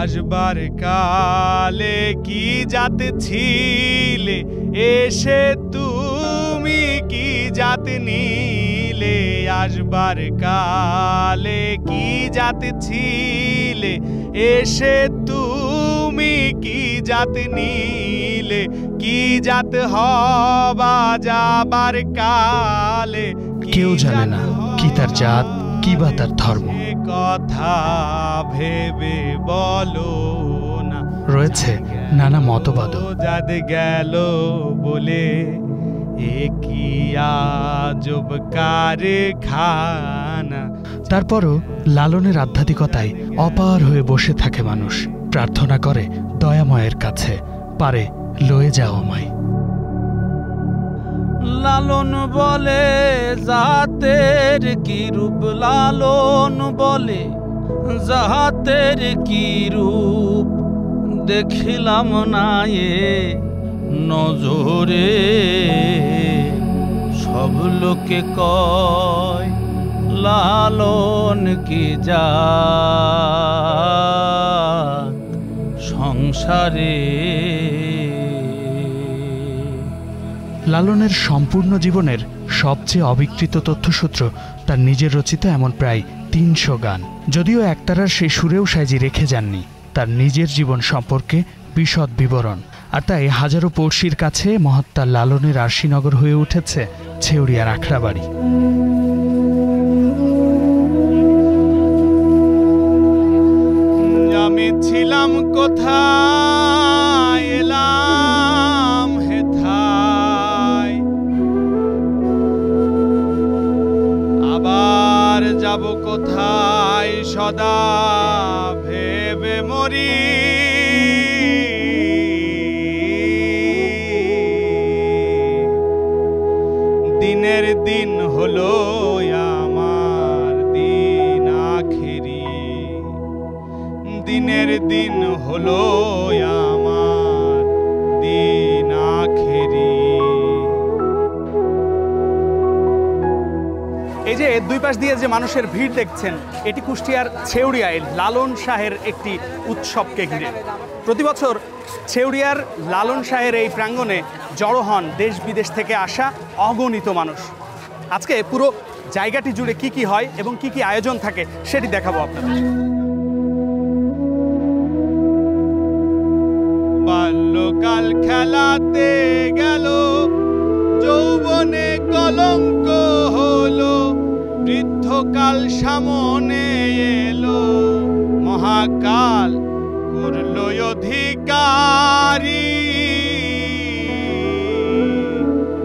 আসবার কালে কি জাত ছিলে, এসে তুমি কি জাত নিলে। আসবার কালে কি জাত ছিলে, এসে তুমি কি জাত নিলে। কি জাত হবা যাবার কালে, কেউ জানে না কি তার জাত, কি বা তার ধর্ম। কথা ভেবে বলো না, রয়েছে নানা মতবাদও। জাত গেল বলে এ কি আজব কারখানা। তারপরও লালনের আধ্যাত্মিকতায় অপার হয়ে বসে থাকে মানুষ, প্রার্থনা করে দয়াময়ের কাছে, পারে লয়ে যাও আমায়। লালন বলে জাতের কি রূপ, লালন বলে জাতের কি রূপ। দেখিলাম না এ নজরে, সব লোকে কয় লালন কি জাত সংসারে। লালনের সম্পূর্ণ জীবনের সবচেয়ে অবিকৃত তথ্যসূত্র তার নিজের রচিত এমন প্রায় ৩০০ গান। যদিও একতারার সেই সুরেও সাইজি রেখে যাননি তার নিজের জীবন সম্পর্কে বিশদ বিবরণ। আর তাই হাজারো পড়শির কাছে মহাত্মা লালনের আরশিনগর হয়ে উঠেছে ছেউরিয়ার আখড়াবাড়ি। আমি ছিলাম কোথায়, এলাম হেথায়, আবার যাব কোথায়, সদা ভেবে মরি। দিনের দিন হলো আমার দিন আখেরি, দিনের দিন হলো আমার দিন আখেরি। এই যে দুই পাশ দিয়ে যে মানুষের ভিড় দেখছেন, এটি কুষ্টিয়ার ছেউরিয়ায় লালন শাহের একটি উৎসবকে ঘিরে। প্রতি বছর ছেউরিয়ার লালন শাহের এই প্রাঙ্গণে জড়ো হন দেশ বিদেশ থেকে আসা অগণিত মানুষ। আজকে পুরো জায়গাটি জুড়ে কি কি হয় এবং কি কি আয়োজন থাকে সেটি দেখাবো আপনাদের। বাল্যকাল খেলাতে গেল, যৌবনে কলঙ্ক হলো, বৃদ্ধকাল সামনে এলো, মহাকাল করলো অধিকারী।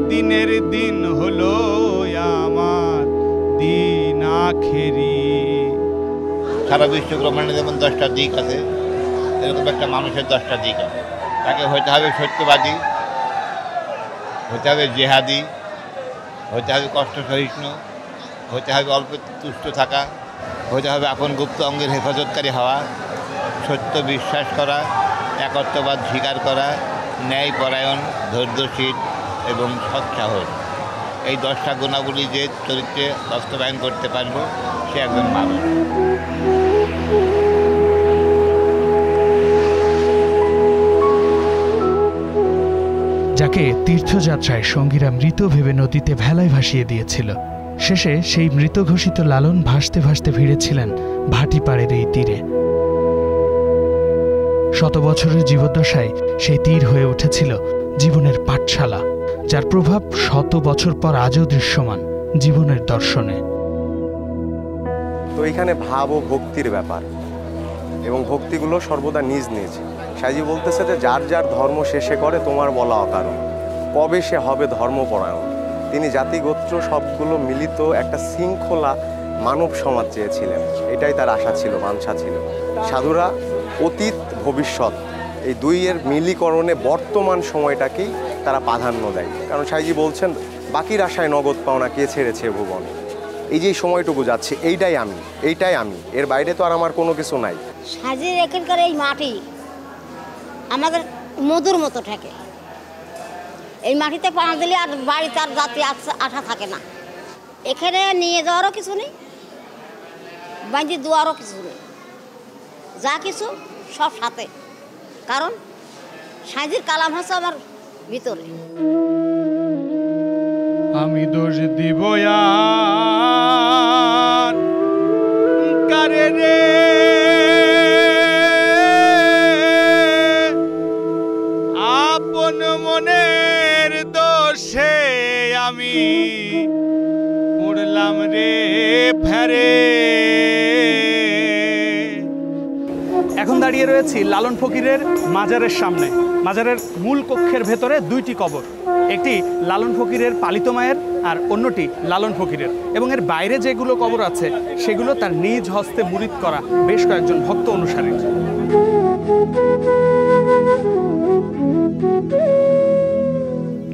দিনের দিন হলো আমার দিন আখেরি। সারা বিশ্ব ব্রহ্মাণ্ডে যেমন 10টা দিক আছে, এরকম একটা মানুষের 10টা দিক আছে। তাকে হতে হবে সত্যবাদী, হতে হবে জেহাদি, হতে হবে কষ্ট সহিষ্ণু, হতে হবে অল্প তুষ্ট থাকা, হতে হবে আপন গুপ্ত অঙ্গের হেফাজতকারী হওয়া, সত্য বিশ্বাস করা, একত্ববাদ স্বীকার করা, ন্যায় পরায়ণ, ধৈর্যশীল এবং সৎসাহস। এই 10টা গুণাবলী যে চরিত্রে বাস্তবায়ন করতে পারবে সে একজন মানুষ। যাকে তীর্থযাত্রায় সঙ্গীরা মৃত ভেবে নদীতে ভেলায় ভাসিয়ে দিয়েছিল, শেষে সেই মৃত ঘোষিত লালন ভাসতে ভাসতে ভিড়েছিলেন ভাটিপাড়ের এই তীরে। শত বছরের জীবদ্দশায় সেই তীর হয়ে উঠেছিল জীবনের পাঠশালা, যার প্রভাব শত বছর পর আজও দৃশ্যমান জীবনের দর্শনে। তো এখানে ভাব ও ভক্তির ব্যাপার, এবং ভক্তিগুলো সর্বদা নিজ নিজ। সাইজি বলতেছে যে যার যার ধর্ম শেষে করে তোমার বলা অকারণ, কবে সে হবে ধর্মপরায়ণ। তিনি জাতিগোত্র সবগুলো মিলিত একটা শৃঙ্খলা মানব সমাজ চেয়েছিলেন, এটাই তার আশা ছিল, বাঞ্ছা ছিল। সাধুরা অতীত ভবিষ্যৎ এই দুইয়ের মিলিকরণে বর্তমান সময়টাকেই তারা প্রাধান্য দেয়। কারণ সাইজি বলছেন বাকির আশায় নগদ পাওনা কে ছেড়েছে ভুবন। এই যে সময়টুকু যাচ্ছে এইটাই আমি, এর বাইরে তো আর আমার কোনো কিছু নাই। সাজির এখানকার এই মাটি আমাদের মধুর মতো থাকে। এই মাটিতে পা দিলে আর বাড়িতে আর জাতি আঠা থাকে না। এখানে নিয়ে যাওয়ারও কিছু নেই, বাঁধি দেওয়ারও কিছু নেই, যা কিছু সব সাথে। কারণ সাজির কালাম হচ্ছে আমার ভিতরে। আমি দোষ দিব আর কারে রে, আপন মনের দোষে আমি পড়লাম রে ফেরে। এখন দাঁড়িয়ে রয়েছি লালন ফকিরের মাজারের সামনে। মাজারের মূল কক্ষের ভেতরে দুইটি কবর, একটি লালন ফকিরের পালিত মায়ের আর অন্যটি লালন ফকিরের। এবং এর বাইরে যেগুলো কবর আছে সেগুলো তার নিজ হস্তে মুরিদ করা বেশ কয়েকজন ভক্ত অনুসারী।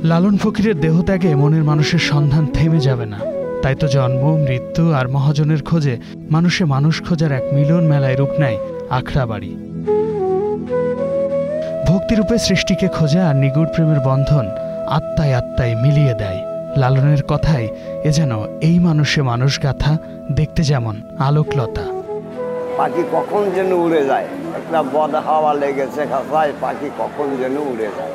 লালন ফকিরের দেহত্যাগে মনের মানুষের সন্ধান থেমে যাবে না। তাই তো জন্ম, মৃত্যু আর মহাজনের খোঁজে মানুষ খোঁজার এক মিলন মেলায় রূপ নেয় আখড়াবাড়ি। ভক্তিরূপে সৃষ্টিকে খোঁজা আর নিগুড় প্রেমের বন্ধন আত্মায় আত্মায় মিলিয়ে দেয়। লালনের কথায় এ যেন এই মানুষ গাথা, দেখতে যেমন আলোকলতা। পাখি কখন যেন উড়ে যায়, একটা বদ হাওয়া লেগেছে খাসায়, পাখি কখন যেন উড়ে যায়।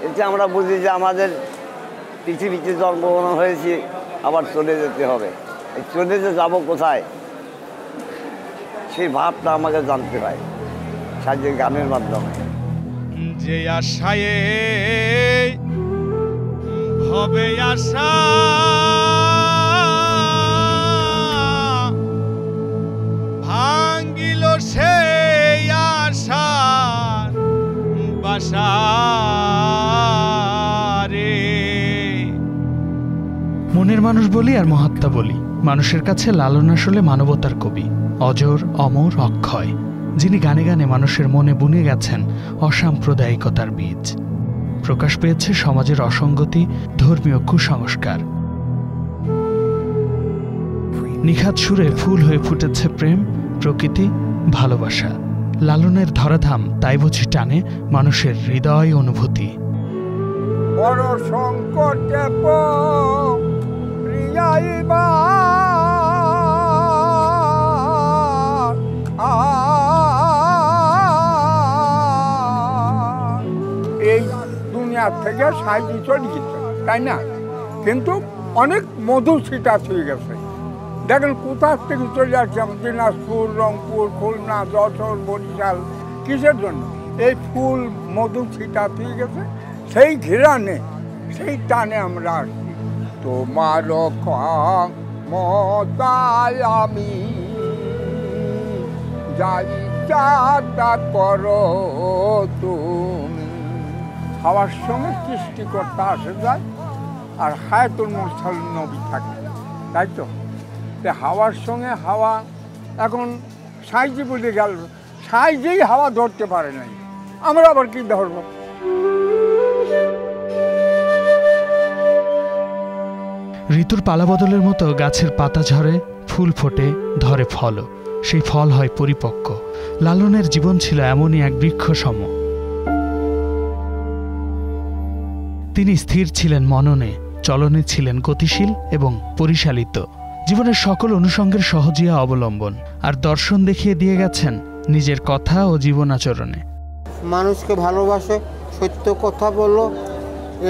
এতে আমরা বুঝি যে আমাদের পৃথিবীতে জন্মগ্রহণ হয়েছি, আবার চলে যেতে হবে। চলে যে যাবো কোথায়, সেই ভাবটা আমাকে জানতে হয় সাজির গানের মাধ্যমে। যে আশায় হবে আশা, ভাঙ্গিল সেই আশা বাসা রে। মনের মানুষ বলি আর মহাত্মা বলি, মানুষের কাছে লালন আসলে মানবতার কবি, অজর, অমর, অক্ষয়, যিনি গানে গানে মানুষের মনে বুনে গেছেন অসাম্প্রদায়িকতার বীজ। প্রকাশ পেয়েছে সমাজের অসঙ্গতি, ধর্মীয় কুসংস্কার। নিখাত সুরে ফুল হয়ে ফুটেছে প্রেম, প্রকৃতি, ভালোবাসা। লালনের ধরাধাম তাই বুঝি টানে মানুষের হৃদয় অনুভূতি। বড় সংকটে প্রিয়াইবা এই দুনিয়া থেকে সাইজি চলে গেছে, তাই না? কিন্তু অনেক মধু ছিটা হয়ে গেছে। দেখেন কোথার থেকে চলে আসছে, দিনাজপুর, রংপুর, খুলনা, যশোর, বরিশাল। কিসের জন্য? এই ফুল মধু ছিটা হয়ে গেছে, সেই ঘিরানে, সেই টানে আমরা আসছি। তোমার মতায় আমি যাই চাটা করো তুমি। হাওয়ার সঙ্গে সৃষ্টিকর্তা আসে যায়, আর হায়াতুল মুরসাল নবী থাকে, তাই তো? হাওয়ার সঙ্গে হাওয়া এখন সাইজি বলে গেল, সাইজেই হাওয়া ধরতে পারে নাই, আমরা আবার কি ধরবো? ঋতুর পালাবদলের মতো গাছের পাতা ঝরে, ফুল ফোটে, ধরে ফল, সেই ফল হয় পরিপক্ক। লালনের জীবন ছিল এমনই এক বৃক্ষ সম। তিনি স্থির ছিলেন মননে, চলনে ছিলেন গতিশীল এবং পরিশালিত। জীবনের সকল অনুষঙ্গের সহজিয়া অবলম্বন আর দর্শন দেখিয়ে দিয়ে গেছেন নিজের কথা ও জীবন আচরণে। মানুষকে ভালোবাসে, সত্য কথা বলো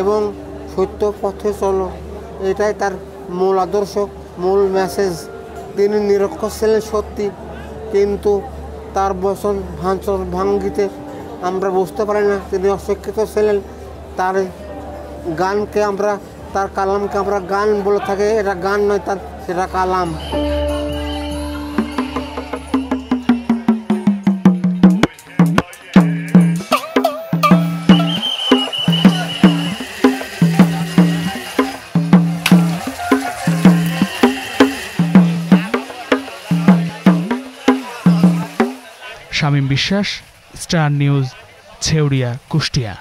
এবং সত্য পথে চলো, এটাই তার মূল আদর্শ, মূল মেসেজ। তিনি নিরক্ষর ছিলেন সত্যি, কিন্তু তার বচন ভাঙ্গিতে আমরা বুঝতে পারি না তিনি অশিক্ষিত ছিলেন। তার গানকে আমরা, তার কালামকে আমরা গান বলে থাকি, এটা গান নয়, তার সেটা কালাম। শামীম বিশ্বাস, স্টার নিউজ, ছেউড়িয়া, কুষ্টিয়া।